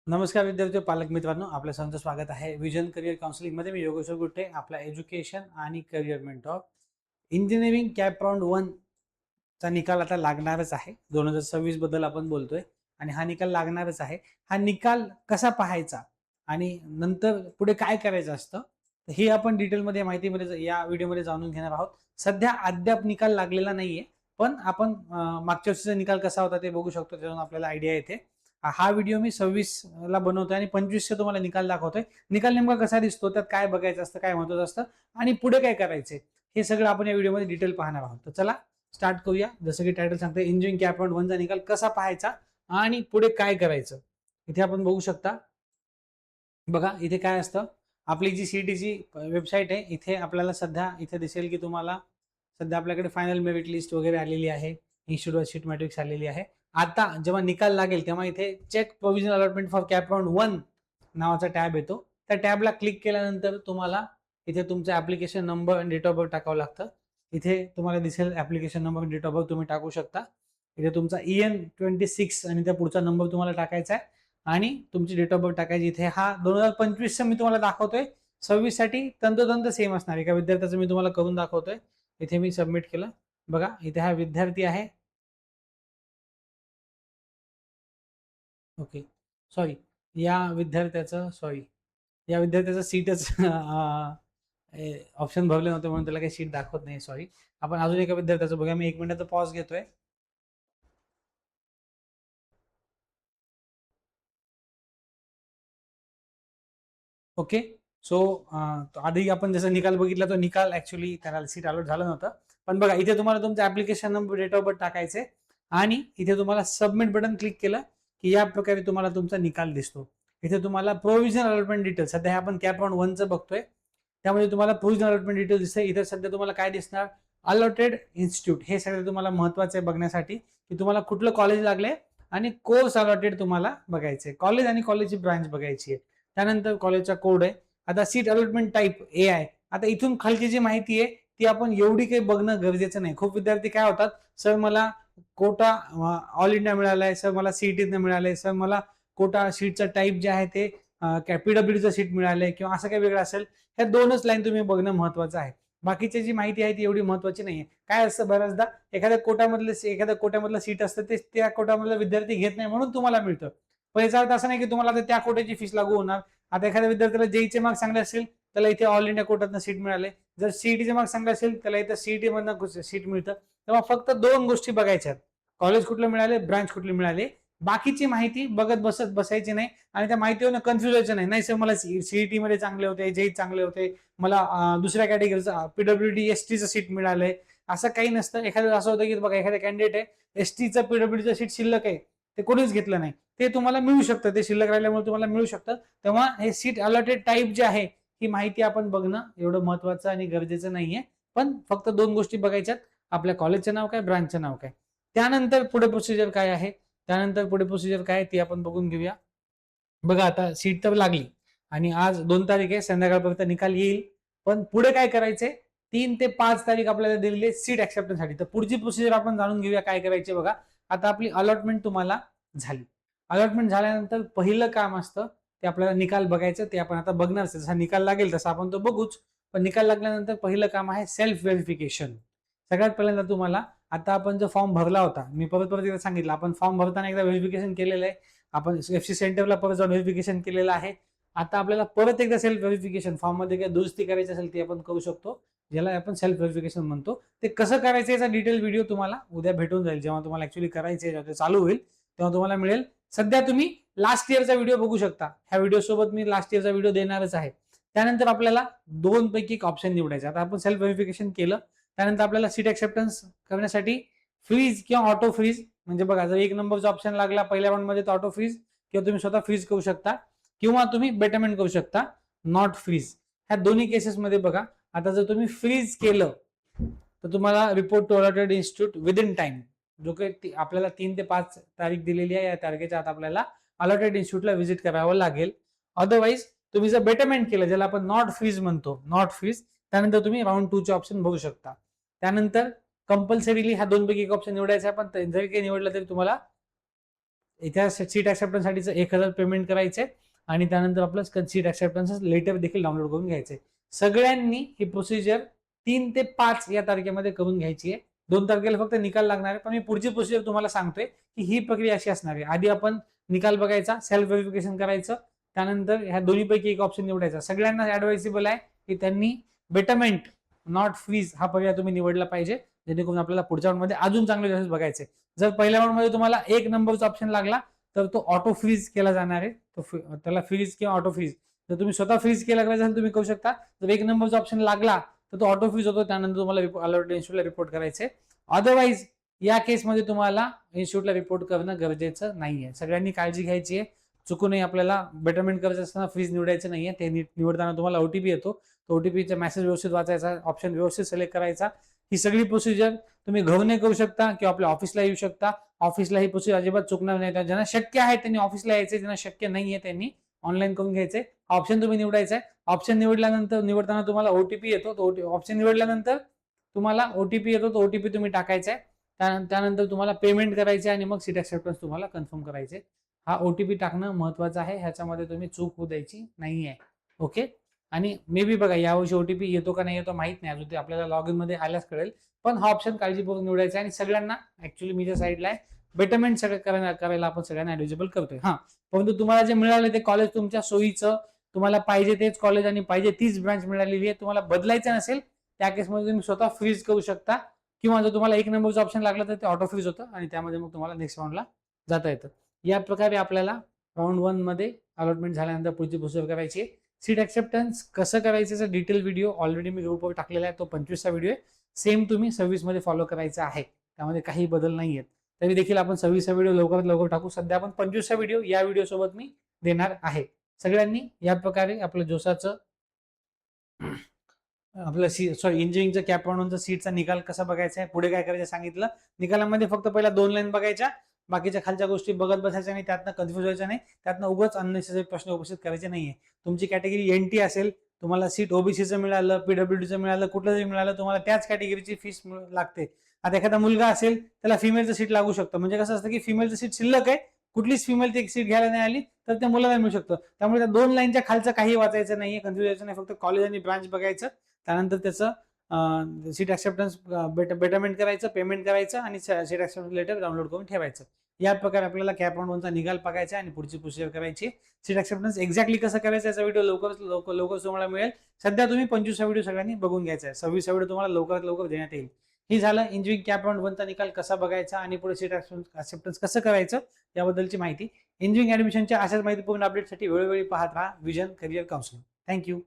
नमस्कार विद्यार्थी पालक मित्रांनो, आपल्या सर्वांचं स्वागत आहे विजन करिअर काउन्सिलिंग मध्ये. मी योगेश्वर गुट्टे, आपला एज्युकेशन आणि career mentor. Engineering cap round 1 चा निकाल आता लागणारच आहे. 2026 बद्दल आपण बोलतोय आणि हा निकाल लागणारच आहे. हा निकाल कसा पाहायचा आणि नंतर पुढे काय करायचं असतं, हे आपण डिटेलमध्ये माहितीमध्ये या व्हिडिओमध्ये जाणून घेणार आहोत. सध्या अद्याप निकाल लागलेला नाहीये, पण आपण मागच्या वर्षीचा निकाल कसा होता ते बघू शकतो, त्यातून आपल्याला आयडिया येते. हा व्हिडिओ मी 26 ला बनवतोय आणि 25 तुम्हाला निकाल दाखवतोय. निकाल नेमका कसा दिसतो, त्यात काय बघायचं असतं, काय महत्त्वाचं असतं आणि पुढे काय करायचंय, हे सगळं आपण या व्हिडिओमध्ये डिटेल पाहणार आहोत. तर चला स्टार्ट करूया. जसं की टायटल सांगते, इंजिनिअरिंग कॅप राऊंड 1 चा निकाल कसा पाहायचा आणि पुढे काय करायचं. इथे आपण बघू शकता. बघा इथे काय असतं, आपली जी सीईटीची वेबसाईट आहे, इथे आपल्याला सध्या इथे दिसेल की तुम्हाला सध्या आपल्याकडे फायनल मेरिट लिस्ट वगैरे आलेली आहे, इन्स्टिट्यूट सीट मॅट्रिक्स आलेली आहे. आता जेव्हा निकाल लागेल तेव्हा इथे check provisional allotment for CAP round 1 नावाचा टॅब येतो. त्या टॅबला क्लिक केल्यानंतर तुम्हाला इथे तुमचा ऍप्लिकेशन नंबर आणि डेट ऑफ बर्थ टाकावं लागतं. इथे तुम्हाला दिसेल application number, date of birth तुम्ही टाकू शकता. इथे तुमचा EN26 आणि त्या पुढचा नंबर तुम्हाला टाकायचा आहे आणि तुमची डेट ऑफ बर्थ टाकायची. इथे हा 2025 मी तुम्हाला दाखवतोय. 26 साठी तंतोतंत सेम असणार. एका विद्यार्थ्याचं मी तुम्हाला करून दाखवतोय. इथे मी सबमिट केलं. बघा इथे हा विद्यार्थी आहे. ओके, सॉरी, या विद्यार्थ्याचं सीटच ऑप्शन भरले नव्हते म्हणून त्याला काही सीट दाखवत नाही. सॉरी. आपण अजून एका विद्यार्थ्याचं बघूया. मी 1 मिनिटाचा पॉज घेतोय. ओके. सो आधी आपण जसं निकाल बघितला, तो निकाल ऍक्च्युली त्याला सीट अलॉट झालं नव्हतं. पण बघा इथे तुम्हाला तुमचं application number, date of birth टाकायचे आणि इथे तुम्हाला सबमिट बटन क्लिक केलं की या प्रकारे तुम्हाला तुमचा निकाल दिसतो. इथे तुम्हाला प्रोव्हिजनल अलॉटमेंट डिटेल, सध्या आपण कॅप राऊंड 1 चं बघतोय, त्यामध्ये तुम्हाला प्रोव्हिजनल अलॉटमेंट डिटेल दिसते. इथे सध्या तुम्हाला काय दिसणार, अलॉटेड इन्स्टिट्यूट. हे सगळं तुम्हाला महत्वाचं आहे बघण्यासाठी की तुम्हाला कुठलं कॉलेज लागले आणि कोर्स अलॉटेड तुम्हाला बघायचे. कॉलेज आणि कॉलेजची ब्रांच बघायची आहे. त्यानंतर कॉलेजचा कोड आहे. आता सीट अलॉटमेंट टाईप AI. आता इथून खालची जी माहिती आहे ती आपण एवढी काही बघणं गरजेचं नाही. खूप विद्यार्थी काय होतात, सर मला कोटा ऑल इंडिया मिळालाय, सर मला सीईटीतनं मिळालंय, सर मला कोटा सीटचा टाईप जे आहे ते PWDचं सीट मिळालंय किंवा असं काही वेगळं असेल. ह्या 2च लाईन तुम्ही बघणं महत्वाचं आहे. बाकीची जी माहिती आहे ती एवढी महत्वाची नाहीये. काय असतं, बऱ्याचदा एखाद्या कोट्यामधलं सीट असतं, ते त्या कोट्यामधला विद्यार्थी घेत नाही म्हणून तुम्हाला मिळतं. पण याचा अर्थ असा नाही की तुम्हाला त्या कोट्याची फीस लागू होणार. आता एखाद्या विद्यार्थ्याला जेईचे मार्क्स चांगले असेल, त्याला इथे ऑल इंडिया कोट्यातनं सीट मिळाले. जर सीईटीचे मार्क्स चांगले असेल, त्याला इथे सीईटी मधनं सीट मिळतं. तेव्हा फक्त 2 गोष्टी बघायच्या आहेत, कॉलेज कुठलं मिळाले, ब्रांच कुठली मिळाली. बाकीची माहिती बघत बसायची नाही आणि त्या माहितीवर कन्फ्युज व्हायचं नाही. नाही सर मला सीईटी मध्ये चांगले होते, जेई चांगले होते, मला दुसऱ्या कॅटेगरीचं PWD STचं सीट मिळालंय, असं काही नसतं. एखादं असं होतं की बघा एखाद्या कॅन्डिडेट आहे, STचं PWDचं सीट शिल्लक आहे, ते कोणीच घेतलं नाही, ते तुम्हाला मिळू शकतं. ते शिल्लक राहिल्यामुळे तुम्हाला मिळू शकतं. तेव्हा हे सीट अलॉटेड टाईप जे आहे, ही माहिती आपण बघणं एवढं महत्वाचं आणि गरजेचं नाहीये. पण फक्त 2 गोष्टी बघायच्यात, आपल्या कॉलेजचं नाव काय, ब्रांचचं नाव काय. त्यानंतर पुढे प्रोसिजर काय आहे, ती आपण बघून घेऊया. बघा आता सीट तर लागली आणि आज 2 तारीख आहे, संध्याकाळपर्यंत निकाल येईल. पण पुढे काय करायचंय, 3 ते 5 तारीख आपल्याला दिलेली आहे सीट ऍक्सेप्टन्ससाठी. तर पुढची प्रोसिजर आपण जाणून घेऊया काय करायचे. बघा आता आपली अलॉटमेंट तुम्हाला झाली. अलॉटमेंट झाल्यानंतर पहिलं काम असतं ते आपल्याला निकाल बघायचं. ते आपण आता बघणारच. जसा निकाल लागेल तसा आपण तो बघूच. पण निकाल लागल्यानंतर पहिलं काम आहे सेल्फ व्हेरिफिकेशन. सगळ्यात पहिल्यांदा तुम्हाला, आता आपण जो फॉर्म भरला होता, मी परत एकदा सांगितलं, आपण फॉर्म भरताना एकदा व्हेरिफिकेशन केलेलं आहे. आपण FC सेंटरला परत जाऊन व्हेरिफिकेशन केलेलं आहे. आता आपल्याला परत एकदा सेल्फ व्हेरिफिकेशन फॉर्म मध्ये काही दुरुस्ती करायची असेल ती आपण करू शकतो, ज्याला आपण सेल्फ व्हेरिफिकेशन म्हणतो. ते कसं करायचं याचा डिटेल व्हिडिओ तुम्हाला उद्या भेटून जाईल. जेव्हा तुम्हाला ऍक्च्युअली करायचे, जेव्हा ते चालू होईल तेव्हा तुम्हाला मिळेल. सध्या तुम्ही लास्ट इयरचा व्हिडिओ बघू शकता. ह्या व्हिडिओ सोबत मी लास्ट इयरचा व्हिडिओ देणारच आहे. त्यानंतर आपल्याला 2 पैकी एक ऑप्शन निवडायचा. आता आपण सेल्फ व्हेरिफिकेशन केलं, त्यानंतर आपल्याला सीट ऍक्सेप्टन्स करण्यासाठी फ्रीज किंवा ऑटो फ्रीज, म्हणजे बघा जर 1 नंबरचा ऑप्शन लागला पहिल्या राऊंड मध्ये तर ऑटो फ्रीज, किंवा तुम्ही स्वतः फ्रीज करू शकता, किंवा तुम्ही बेटरमेंट करू शकता नॉट फ्रीज. ह्या दोन्ही केसेसमध्ये बघा, आता जर तुम्ही फ्रीज केलं तर तुम्हाला report to allotted institute within time, जो काही आपल्याला 3 ते 5 तारीख दिलेली आहे, या तारखेच्या आत आपल्याला अलॉटेड इन्स्टिट्यूटला व्हिजिट करावं लागेल. अदरवाईज तुम्ही जर बेटरमेंट केलं, ज्याला आपण नॉट फ्रीज म्हणतो, नॉट फ्रीज, त्यानंतर तुम्ही राऊंड 2 चे ऑप्शन बघू शकता. त्यानंतर कंपल्सरीली ह्या 2 पैकी एक ऑप्शन निवडायचा आहे. पण जरी काही निवडलं तरी तुम्हाला त्या सीट ऍक्सेप्टन्ससाठीचं 1000 पेमेंट करायचंय आणि त्यानंतर आपलं सीट ऍक्सेप्टन्स लेटर देखील डाउनलोड करून घ्यायचंय. सगळ्यांनी ही प्रोसिजर 3 ते 5 या तारखेमध्ये करून घ्यायची आहे. 2 तारखेला फक्त निकाल लागणार आहे, पण मी पुढची प्रोसिजर तुम्हाला सांगतोय की ही प्रक्रिया अशी असणार आहे. आधी आपण निकाल बघायचा, सेल्फ व्हेरिफिकेशन करायचं, त्यानंतर ह्या दोन्हीपैकी एक ऑप्शन निवडायचा. सगळ्यांना ऍडवाइसेबल आहे की त्यांनी बेटरमेंट नॉट फीज हा पर्याय तुम्ही निवडला पाहिजे, जेणेकरून आपल्याला पुढच्या राऊंडमध्ये अजून चांगले रिझल्ट बघायचे. जर पहिल्या राऊंडमध्ये तुम्हाला 1 नंबरचा ऑप्शन लागला तर तो ऑटो फ्रीज केला जाणार आहे. त्याला फ्रीज किंवा ऑटो फ्रीज, जर तुम्ही स्वतः फ्रीज केला असेल तुम्ही करू शकता. जर 1 नंबरचा ऑप्शन लागला तर तो ऑटो फ्रीज होतो, त्यानंतर तुम्हाला अलर्ट इन्स्टिट्यूटला रिपोर्ट करायचे. अदरवाईज या केसमध्ये तुम्हाला इन्स्टिट्यूटला रिपोर्ट करणं गरजेचं नाहीये. सगळ्यांनी काळजी घ्यायची आहे. चुकूनही आपल्याला बेटरमेंट करायचं असताना फ्रीज निवडायचं नाहीये. ते निवडताना तुम्हाला ओटीपी येतो, तो ओटीपीचा मेसेज व्यवस्थित वाचायचा, ऑप्शन व्यवस्थित सिलेक्ट करायचा. ही सगळी प्रोसिजर तुम्ही घरून करू शकता किंवा आपल्या ऑफिसला येऊ शकता. ऑफिसला ही प्रोसिजर अजिबात चुकणार नाही. ज्यांना शक्य आहे त्यांनी ऑफिसला यायचे, ज्यांना शक्य नाहीये त्यांनी ऑनलाईन करून घ्यायचे. ऑप्शन तुम्ही निवडायचा आहे. ऑप्शन निवडताना तुम्हाला ओटीपी येतो, तो ऑप्शन निवडल्यानंतर तुम्हाला ओटीपी येतो, तो ओटीपी तुम्ही टाकायचा आहे. त्यानंतर तुम्हाला पेमेंट करायचे आणि मग सीट ऍक्सेप्टन्स तुम्हाला कन्फर्म करायचे. हा ओटीपी टाकणं महत्वाचं आहे, ह्याच्यामध्ये तुम्ही चूक होऊ द्यायची नाहीये. ओके. आणि मे बी बघा यावर्षी ओटीपी येतो का नाही येतो माहित नाही, अजून ते आपल्याला लॉग इन मध्ये आल्यास कळेल. पण हा ऑप्शन काळजीपूर्वक निवडायचा आणि सगळ्यांना ऍक्च्युअली मी ज्या साईडला आहे बेटरमेंट सगळं करायला आपण सगळ्यांना एलिजिबल करतोय. हा, परंतु तुम्हाला जे मिळालं ते कॉलेज तुमच्या सोयीचं, तुम्हाला पाहिजे तेच कॉलेज आणि पाहिजे तीच ब्रांच मिळालेली आहे. तुम्हाला बदलायचं नसेल त्या केसमध्ये तुम्ही स्वतः फ्रीज करू शकता, किंवा जर तुम्हाला 1 नंबरचा ऑप्शन लागला तर ते ऑटो फ्रीज होतं आणि त्यामध्ये मग तुम्हाला नेक्स्ट राऊंडला जाता येतं. या प्रकारे आपल्याला राऊंड 1 मध्ये अलॉटमेंट झाल्यानंतर पुढची प्रोसिजर करायची आहे. सीट ऍक्सेप्टन्स कसं करायचं डिटेल व्हिडिओ ऑलरेडी मी ग्रुपवर टाकलेला आहे, तो 25चा व्हिडिओ आहे. सेम तुम्ही 26 मध्ये फॉलो करायचा आहे, त्यामध्ये काही बदल नाही आहेत. तरी देखील आपण 26चा व्हिडिओ लवकरात लवकर टाकू. सध्या आपण 25चा व्हिडिओ या व्हिडिओ सोबत मी देणार आहे. सगळ्यांनी या प्रकारे आपलं जोसाचं इंजिनिअरिंगचं कॅप राऊंडचा सीटचा निकाल कसा बघायचा आहे, पुढे काय करायचं सांगितलं. निकालामध्ये फक्त पहिला 2 लाईन बघायच्या, बाकीच्या खालच्या गोष्टी बघत बसायच्या नाही, त्यातनं कन्फ्युज व्हायचं नाही, त्यातनं उगाच अननेसेसरी प्रश्न उपस्थित करायचे नाहीये. तुमची कॅटेगरी एनटी असेल, तुम्हाला सीट ओबीसीचं मिळालं, पीडब्ल्यूडीचं मिळालं, कुठलं जरी मिळालं, तुम्हाला त्याच कॅटेगरीची फीस लागते. आता एखादा मुलगा असेल त्याला फिमेलचं सीट लागू शकतं. म्हणजे कसं असतं की फिमेलचं सीट शिल्लक आहे, कुठलीच फिमेल ती सीट घ्यायला नाही आली तर त्या मुलाला मिळू शकतं. त्यामुळे त्या 2 लाईनच्या खालचं काही वाचायचं नाहीये, कन्फ्युज व्हायचं नाही. फक्त कॉलेज आणि ब्रांच बघायचं, त्यानंतर त्याचं सीट ऍक्सेप्टन्स बेटरमेंट करायचं, पेमेंट करायचं आणि सीट ऍक्सेप्टन्स लेटर डाउनलोड करून ठेवायचं. या प्रकारे आपल्याला कॅप राऊंड 1चा निकाल बघायचा आणि पुढची प्रोसिजर करायची. सीट ऍक्सेप्टन्स एक्झॅक्टली कसं करायचं याचा व्हिडिओ लवकरच तुम्हाला मिळेल. सध्या तुम्ही 25चा व्हिडिओ सगळ्यांनी बघून घ्यायचा आहे. 26चा व्हिडिओ तुम्हाला लवकरात लवकर देण्यात येईल. ही झालं इंजिनिअरिंग कॅप राऊंड 1चा निकाल कसा बघायचा आणि पुढे सीट ऍक्सेप्टन्स कसं करायचं याबद्दलची माहिती. इंजिनिअरिंग ऍडमिशनच्या अशाच माहितीपूर्ण अपडेटसाठी वेळोवेळी पाहत राहा विजन करिअर काउन्सिलिंग. थँक्यू.